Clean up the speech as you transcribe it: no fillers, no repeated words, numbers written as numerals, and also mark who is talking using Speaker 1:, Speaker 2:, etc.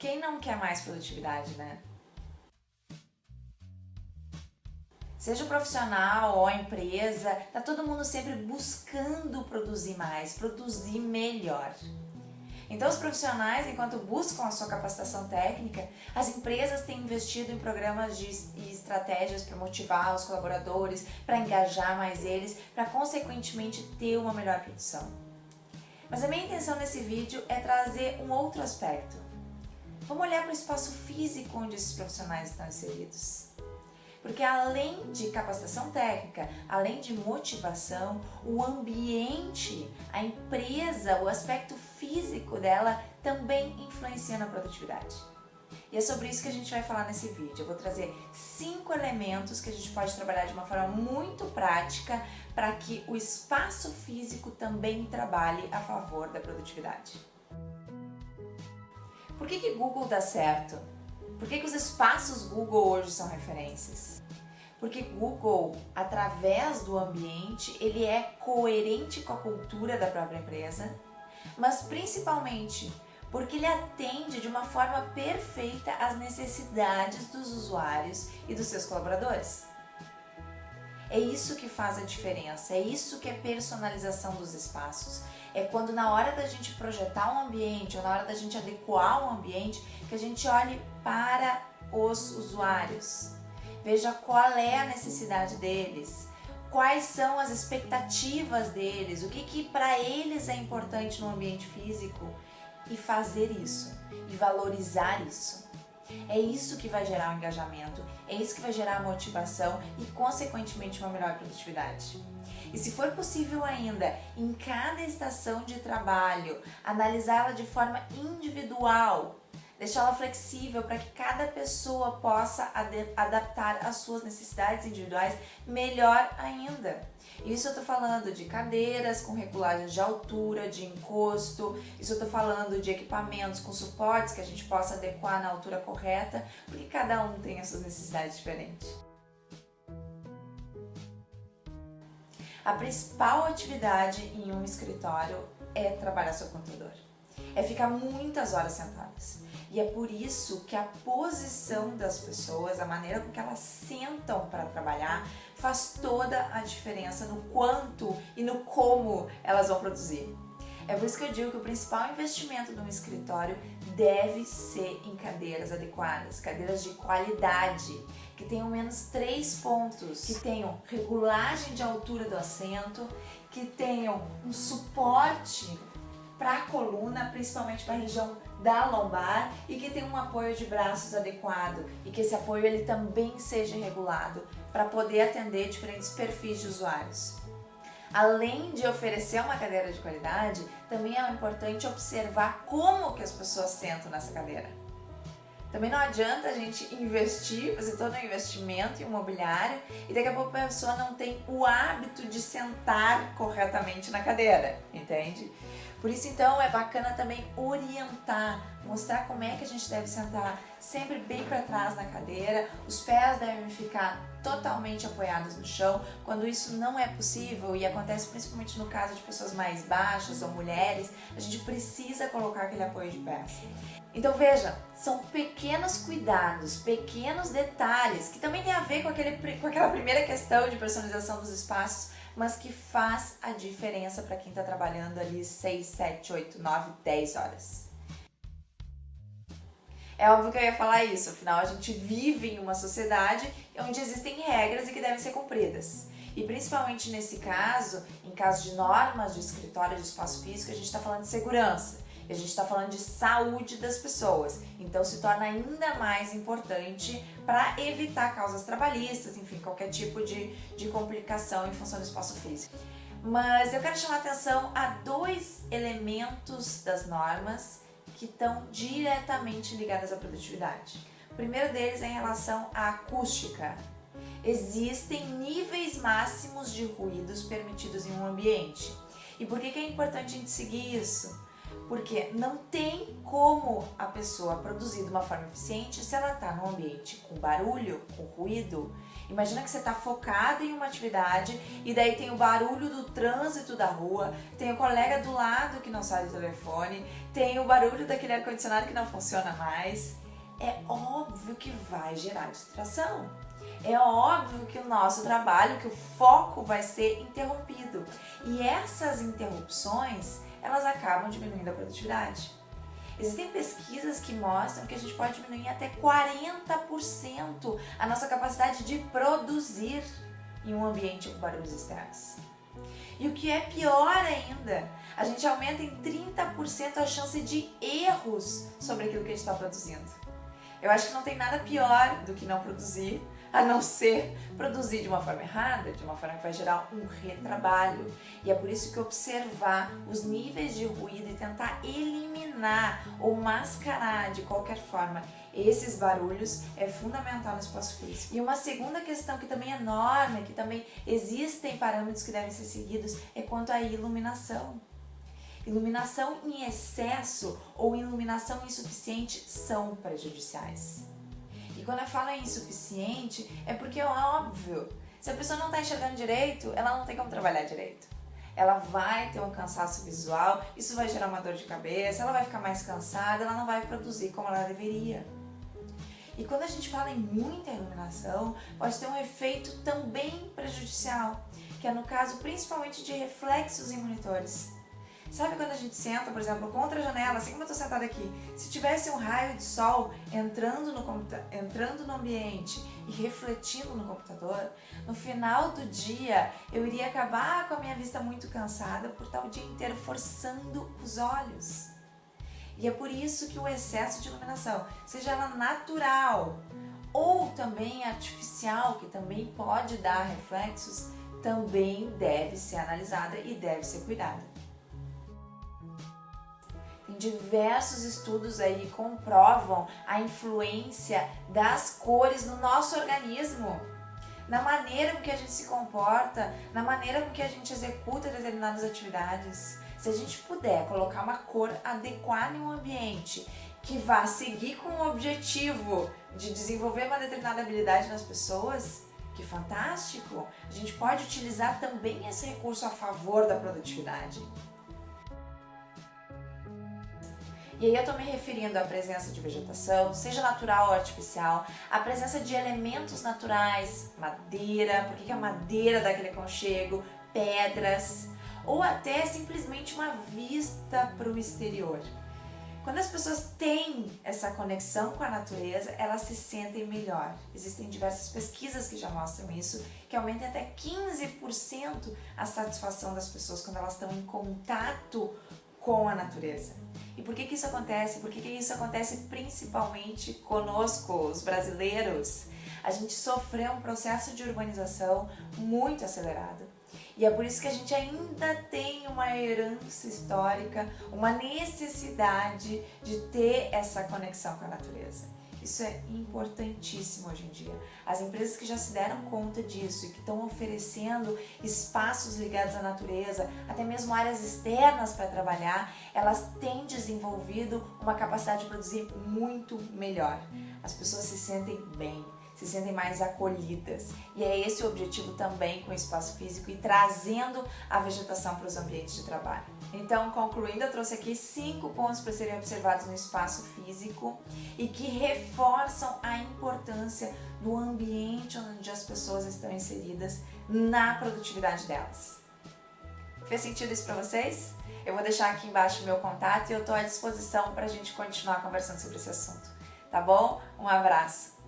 Speaker 1: Quem não quer mais produtividade, né? Seja o profissional ou a empresa, tá todo mundo sempre buscando produzir mais, produzir melhor. Então os profissionais, enquanto buscam a sua capacitação técnica, as empresas têm investido em programas e estratégias para motivar os colaboradores, para engajar mais eles, para consequentemente ter uma melhor produção. Mas a minha intenção nesse vídeo é trazer um outro aspecto. Vamos olhar para o espaço físico onde esses profissionais estão inseridos. Porque além de capacitação técnica, além de motivação, o ambiente, a empresa, o aspecto físico dela também influencia na produtividade. E é sobre isso que a gente vai falar nesse vídeo. Eu vou trazer 5 elementos que a gente pode trabalhar de uma forma muito prática para que o espaço físico também trabalhe a favor da produtividade. Por que Google dá certo? Por que os espaços Google hoje são referências? Porque Google, através do ambiente, ele é coerente com a cultura da própria empresa, mas principalmente porque ele atende de uma forma perfeita às necessidades dos usuários e dos seus colaboradores. É isso que faz a diferença, é isso que é personalização dos espaços. É quando na hora da gente projetar um ambiente ou na hora da gente adequar um ambiente, que a gente olhe para os usuários. Veja qual é a necessidade deles, quais são as expectativas deles, o que para eles é importante no ambiente físico e fazer isso, e valorizar isso. É isso que vai gerar o engajamento, é isso que vai gerar a motivação e, consequentemente, uma melhor produtividade. E se for possível ainda, em cada estação de trabalho, analisá-la de forma individual, deixá-la flexível para que cada pessoa possa adaptar às suas necessidades individuais, melhor ainda. Isso eu estou falando de cadeiras com regulagens de altura, de encosto, isso eu estou falando de equipamentos com suportes que a gente possa adequar na altura correta, porque cada um tem as suas necessidades diferentes. A principal atividade em um escritório é trabalhar seu computador, é ficar muitas horas sentadas. E é por isso que a posição das pessoas, a maneira com que elas sentam para trabalhar, faz toda a diferença no quanto e no como elas vão produzir. É por isso que eu digo que o principal investimento de um escritório deve ser em cadeiras adequadas, cadeiras de qualidade, que tenham menos 3 pontos, que tenham regulagem de altura do assento, que tenham um suporte para a coluna, principalmente para a região da lombar, e que tenha um apoio de braços adequado e que esse apoio ele também seja regulado para poder atender diferentes perfis de usuários. Além de oferecer uma cadeira de qualidade, também é importante observar como que as pessoas sentam nessa cadeira. Também não adianta a gente investir, fazer todo um investimento em um mobiliário e daqui a pouco a pessoa não tem o hábito de sentar corretamente na cadeira, entende? Por isso, então, é bacana também orientar, mostrar como é que a gente deve sentar sempre bem para trás na cadeira, os pés devem ficar totalmente apoiados no chão. Quando isso não é possível, e acontece principalmente no caso de pessoas mais baixas ou mulheres, a gente precisa colocar aquele apoio de pés. Então veja, são pequenos cuidados, pequenos detalhes, que também tem a ver com aquela primeira questão de personalização dos espaços, mas que faz a diferença para quem está trabalhando ali 6, 7, 8, 9, 10 horas. É óbvio que eu ia falar isso, afinal a gente vive em uma sociedade onde existem regras e que devem ser cumpridas. E principalmente nesse caso, em caso de normas de escritório de espaço físico, a gente está falando de segurança. E a gente está falando de saúde das pessoas, então se torna ainda mais importante para evitar causas trabalhistas, enfim, qualquer tipo de complicação em função do espaço físico. Mas eu quero chamar a atenção a 2 elementos das normas que estão diretamente ligadas à produtividade. O primeiro deles é em relação à acústica. Existem níveis máximos de ruídos permitidos em um ambiente. E por que é importante a gente seguir isso? Porque não tem como a pessoa produzir de uma forma eficiente se ela está num ambiente com barulho, com ruído. Imagina que você está focado em uma atividade e daí tem o barulho do trânsito da rua, tem o colega do lado que não sai do telefone, tem o barulho daquele ar-condicionado que não funciona mais. É óbvio que vai gerar distração. É óbvio que o nosso trabalho, que o foco vai ser interrompido. E essas interrupções, elas acabam diminuindo a produtividade. Existem pesquisas que mostram que a gente pode diminuir até 40% a nossa capacidade de produzir em um ambiente com barulhos externos. E o que é pior ainda, a gente aumenta em 30% a chance de erros sobre aquilo que a gente está produzindo. Eu acho que não tem nada pior do que não produzir, a não ser produzir de uma forma errada, de uma forma que vai gerar um retrabalho. E é por isso que observar os níveis de ruído e tentar eliminar ou mascarar de qualquer forma esses barulhos é fundamental no espaço físico. E uma segunda questão que também é enorme, que também existem parâmetros que devem ser seguidos, é quanto à iluminação. Iluminação em excesso ou iluminação insuficiente são prejudiciais. E quando eu falo em insuficiente, é porque é óbvio, se a pessoa não está enxergando direito, ela não tem como trabalhar direito. Ela vai ter um cansaço visual, isso vai gerar uma dor de cabeça, ela vai ficar mais cansada, ela não vai produzir como ela deveria. E quando a gente fala em muita iluminação, pode ter um efeito também prejudicial, que é no caso principalmente de reflexos em monitores. Sabe quando a gente senta, por exemplo, contra a janela, assim como eu estou sentada aqui, se tivesse um raio de sol entrando no ambiente e refletindo no computador, no final do dia eu iria acabar com a minha vista muito cansada por estar o dia inteiro forçando os olhos. E é por isso que o excesso de iluminação, seja ela natural ou também artificial, que também pode dar reflexos, também deve ser analisada e deve ser cuidada. Tem diversos estudos aí que comprovam a influência das cores no nosso organismo, na maneira com que a gente se comporta, na maneira com que a gente executa determinadas atividades. Se a gente puder colocar uma cor adequada em um ambiente que vá seguir com o objetivo de desenvolver uma determinada habilidade nas pessoas, que fantástico! A gente pode utilizar também esse recurso a favor da produtividade. E aí eu estou me referindo à presença de vegetação, seja natural ou artificial, a presença de elementos naturais, madeira, por que a madeira dá aquele aconchego, pedras, ou até simplesmente uma vista para o exterior. Quando as pessoas têm essa conexão com a natureza, elas se sentem melhor. Existem diversas pesquisas que já mostram isso, que aumentam até 15% a satisfação das pessoas quando elas estão em contato com a natureza. E por que isso acontece? Por que isso acontece principalmente conosco, os brasileiros? A gente sofreu um processo de urbanização muito acelerado. E é por isso que a gente ainda tem uma herança histórica, uma necessidade de ter essa conexão com a natureza. Isso é importantíssimo hoje em dia. As empresas que já se deram conta disso e que estão oferecendo espaços ligados à natureza, até mesmo áreas externas para trabalhar, elas têm desenvolvido uma capacidade de produzir muito melhor. As pessoas se sentem bem, se sentem mais acolhidas. E é esse o objetivo também com o espaço físico e trazendo a vegetação para os ambientes de trabalho. Então, concluindo, eu trouxe aqui 5 pontos para serem observados no espaço físico e que reforçam a importância do ambiente onde as pessoas estão inseridas na produtividade delas. Fez sentido isso para vocês? Eu vou deixar aqui embaixo o meu contato e eu estou à disposição para a gente continuar conversando sobre esse assunto. Tá bom? Um abraço!